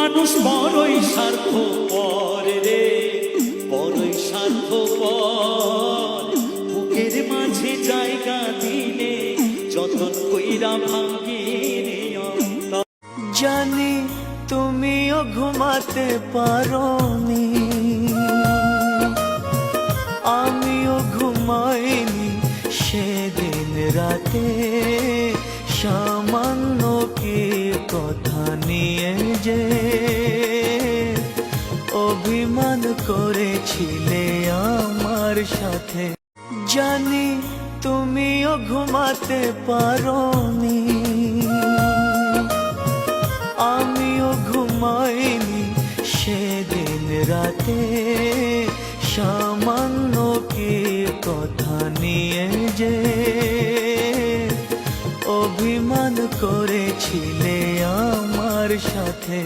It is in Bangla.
মানুষ বড়ই স্বার্থপর রে, বড়ই স্বার্থপর। বুকের মাঝে জায়গা দিলে যতন কইরা ভাঙ্গি নিয়ম। জানি তুমিও ঘুমাতে পারোনি, আমিও ঘুমাইনি সেদিন রাতে। সামান্য কি কথা নিয়ে যে অভিমান করেছিলে আমার সাথে। জানি তুমিও ঘুমাতে পারোনি, আমিও ঘুমাইনি সেদিন রাতে। সামান্য কি কথা নিয়ে যে অভিমান করেছিলে আমার সাথে।